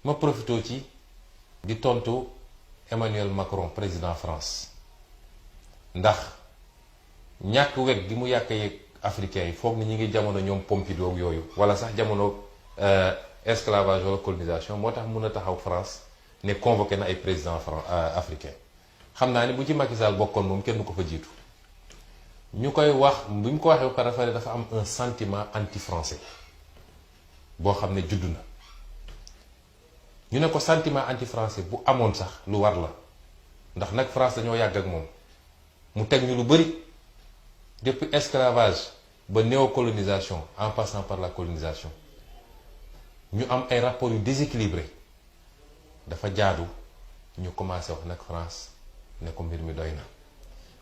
ma profité ci di tontu Emmanuel Macron président France ndax ñàkk weg gi mu yàq yeeg africains yi foog ni ñi ngi jamono ñoom Pompidou ak yooyu wala sax jamono esclavage wala colonisation moo tax mun a taxaw France ne convoqué na ay président africain xam naa ni bu ci Macky Sall bokkoon moom kenn du ko fa jiitu ñu koy wax bu ñu ko waxee ba pare dafa am un sentiment anti-français boo xam ne juddu na ñu ne ko sentiment anti-français bu amoon sax lu war la ndax nag France dañoo yàgg ak moom mu teg ñu lu bëri depuis esclavage ba néocolonisation en passant par la colonisation ñu am ay rapports yu déséquilibrés dafa jaadu ñu commencé wax nag France ne ko mbir mi doy na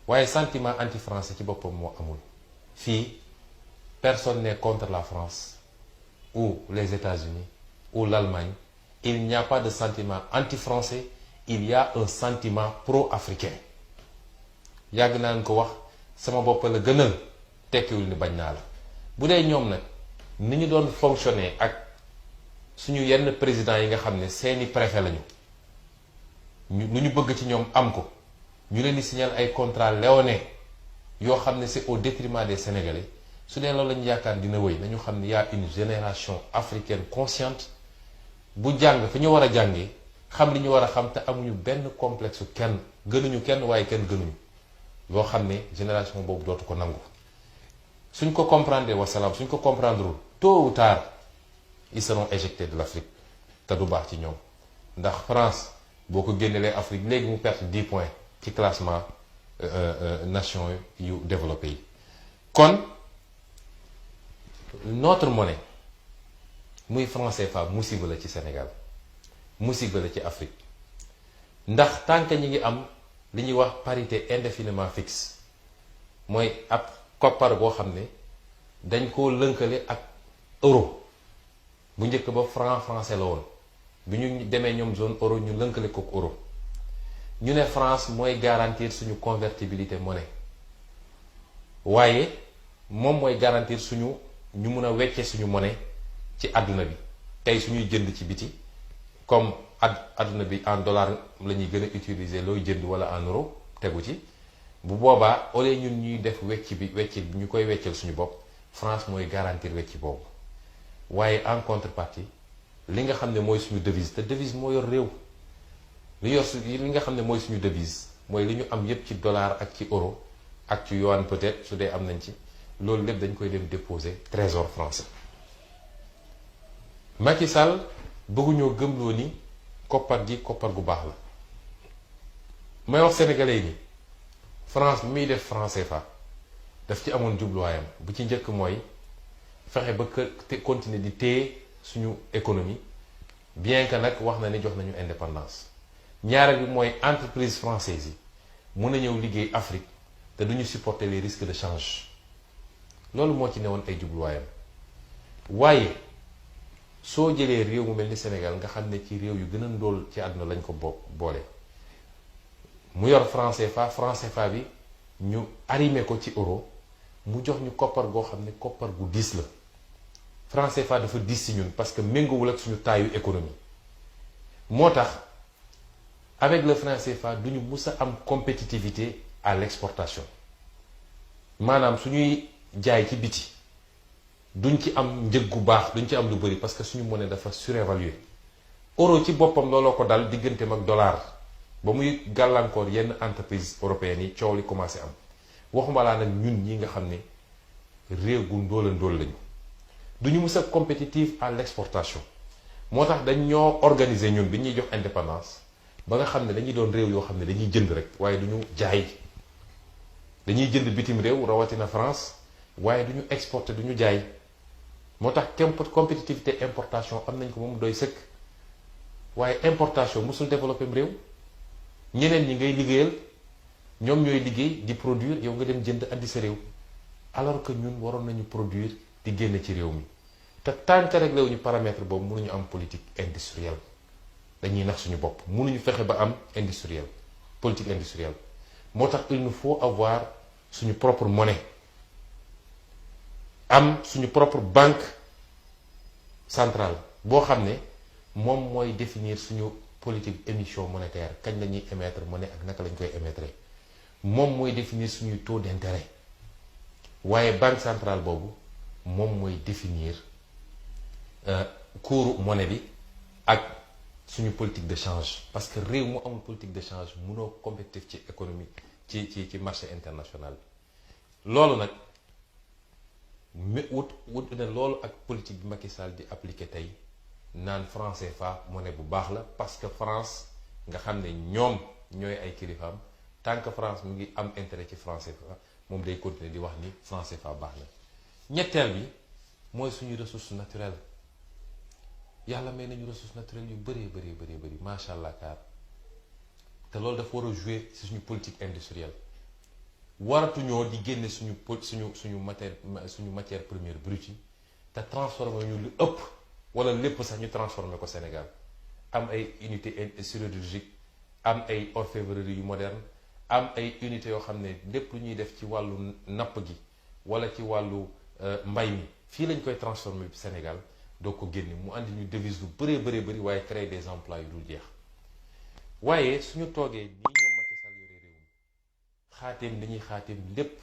waaye sentiment anti-français ci boppam moo amul fii personne n'est contre la France ou les États-Unis ou l'Allemagne. Il n'y a pas de sentiment anti-français, il y a un sentiment pro-africain yàgg naa ko wax sama bopp la gënal tekkiwul ni bañ naa la bu dee ñoom nag ni ñu doon fonctionner ak suñu yenn présidents yi nga xam ne seeni préfet lañu lu ñu bëgg ci ñoom am ko ñu leen di signer ay contrat léonins yoo xam ne c'est au détriment des Sénégalais su dee loolu lañu yaakaar dina wëy nañu xam ne y a une génération africaine consciente bu jàng fi ñu war a jàngee xam li ñu war a xam te amuñu benn complexe kenn gënuñu kenn waaye kenn gënuñu loo xam ne génération boobu dootu ko nangu suñ ko comprendre wasalaam suñ ko comprendrewul tôt ou tard ils seront éjectés de l'Afrique te du baax ci ñoom ndax France boo ko génnelee Afrique léegi mu perte 10 points ci classement nation yu développé yi kon notre monnaie muy franc CFA musiba la ci Sénégal musiba la ci Afrique ndax tant que ñi ngi am li ñuy wax parité indéfiniment fixe mooy ab koppar boo xam ne dañ koo lënkale ak euro bu njëkk ba franc français la woon bi ñu demee ñoom zone euro ñu lënkale ko euro ñu ne France mooy garantir suñu convertibilité monnaie waaye moom mooy garantir suñu ñu mun a wecce suñu monnaie ci àdduna bi tey suñuy jënd ci biti comme àdduna bi en dollar la ñuy gën a utiliser looy jënd wala en euro tegu ci bu boobaa au lieu ñun ñuy def wecc bi ñu koy weccel suñu bopp France mooy garantir wecc boobu waaye en contrepartie li nga xam ne mooy suñu devise te devise moo yor réew li nga xam ne mooy suñu devise mooy li ñu am yépp ci dollar ak ci euro ak ci yuan peut-être su dee am nañ ci loolu lépp dañ koy dem déposer trésor français Macky Sall bëgguñoo gëmloo ni koppar gi koppar gu baax la may wax sénégalais yi France bi muy def franc CFA daf ci amoon jubluwaayam bu ci njëkk mooy fexe ba continuer di téye suñu économie bien que nag wax na ni jox nañu indépendance ñaareel bi mooy entreprise française yi mun a ñëw liggéey Afrique te duñu supporter les risques de change loolu moo ci newoon ay jubluwaayam waaye soo jëlee réew mu mel ni Sénégal nga xam ne ci réew yu gën a ndóol ci àdduna lañ ko boole mu yor franc CFA bi ñu arrimé ko ci euro mu jox ñu koppar goo xam ne koppar gu diis la franc CFA dafa diis ci ñun parce que méngoowul ak suñu taayu économie moo tax avec le franc CFA duñu mus a am compétitivité à l'exportation maanaam suñuy jaay ci biti duñ ci am njëg gu baax duñ ci am lu bëri parce que suñu monnaie dafa surévalué euro ci boppam looloo ko dal digganteem ak dollar ba muy gàllankoor yenn entreprise européennes yi coow li commencé am waxuma laa nag ñun ñi nga xam ne réew gu ndóol a ndóol lañu duñu mës a compétitive à l'exportation moo tax dañ ñoo organiser ñun bi ñuy jox indépendance ba nga xam ne dañuy doon réew yoo xam ne dañuy jënd rek waaye duñu jaay dañuy jënd bitim réew rawatina France waaye duñu exporter duñu jaay moo tax compétitivité importation am nañ ko moom doy sëkk waaye importation musul développer réew ñeneen ñi ngay liggéeyal ñoom ñooy liggéey di produire yow nga dem jënd andi sa réew alors que ñun waroon nañu produire di génne ci réew mi te tant que réglé wuñu paramètre boobu mënuñu am politique industrielle dañuy nax suñu bopp mënuñu fexe ba am industrielle politique industrielle moo tax il nous faut avoir suñu propre monnaie am suñu propre banque centrale boo xam ne moom mooy définir suñu politique émission monétaire kañ la ñuy émettre monnaie ak naka lañ koy émettre moom mooy définir suñuy taux d'intérêt waaye banque centrale boobu moom mooy définir cours monnaie bi ak suñu politique de change parce que réew mu amul politique de change mënoo compétitif ci économie ci marché international bi loolu nag wut ne loolu ak politique bi Macky Sall di appliqué tey naan franc CFA monnaie bu baax la parce que France nga xam ne ñoom ñooy ay kilifaam tant que France mu ngi am intérêt ci franc CFA moom day continuer di wax ni franc CFA baax na. ñetteel bi mooy suñu ressource naturelle yàlla may nañu ressource naturelle yu bëri macha allah kaar te loolu dafa war a jouer ci suñu politique industrielle waratuñoo di génne suñu matière première brute yi te transformé ñu lu ëpp wala lépp sax ñu transformé ko Sénégal am ay unité sidérurgique am ay orfèvrerie yu moderne am ay unité yoo xam ne lépp lu ñuy def ci wàllu napp gi wala ci wàllu mbay mi fii lañ koy transformé Sénégal doo ko génne mu andi ñu devise lu bëri waaye créer des emplois yu dul jeex waaye suñu toogee nii ñoom Macky Sall yore réew mi xaateem dañuy xaateem lépp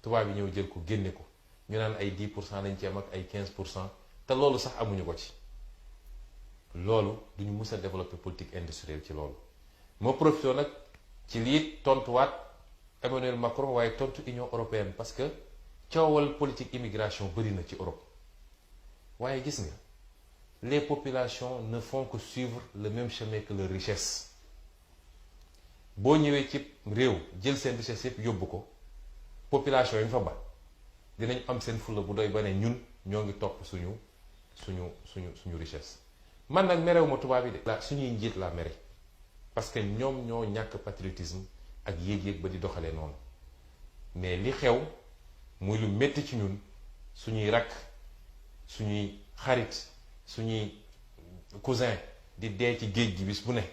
tubaab yi ñëw jël ko génne ko ñu naan ay 10% lañ ci am ak ay 15% te loolu sax amuñu ko ci loolu duñu mus a développer politique industrielle ci loolu moo profité nag ci lii tontuwaat Emmanuel Macron waaye tontu Union européenne parce que coowal politique immigration bëri na ci Europe waaye gis nga les populations ne font que suivre le même chemin que leur richesse boo ñëwee ci réew jël seen richesse yëpp yóbbu ko population yi ñu fa ba dinañ am seen fulla bu doy ba ne ñun ñoo ngi topp suñu richesse man nag merew ma tubaab yi de la suñuy njiit la mere parce que ñoom ñoo ñàkk patriotisme ak yéeg-yéeg ba di doxalee noonu mais li xew muy lu métti ci ñun suñuy rakk suñuy xarit suñuy cousin di dee ci géej gi bis bu ne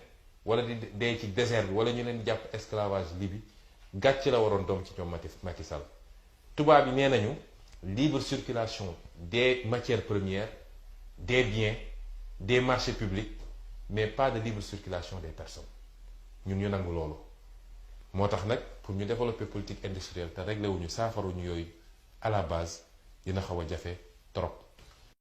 wala di dee ci désert bi wala ñu leen jàpp esclavage Libye gàcc la waroon doom ci ñoom Macky Sall tubaab yi nee nañu libre circulation des matières premières des biens des marchés publics mais pas de libre circulation des personnes ñun ñu nangu loolu moo tax nag pour ñu développer politique industrielle te réglé wuñu saafaruñu yooyu à la base dina xaw a jafe trop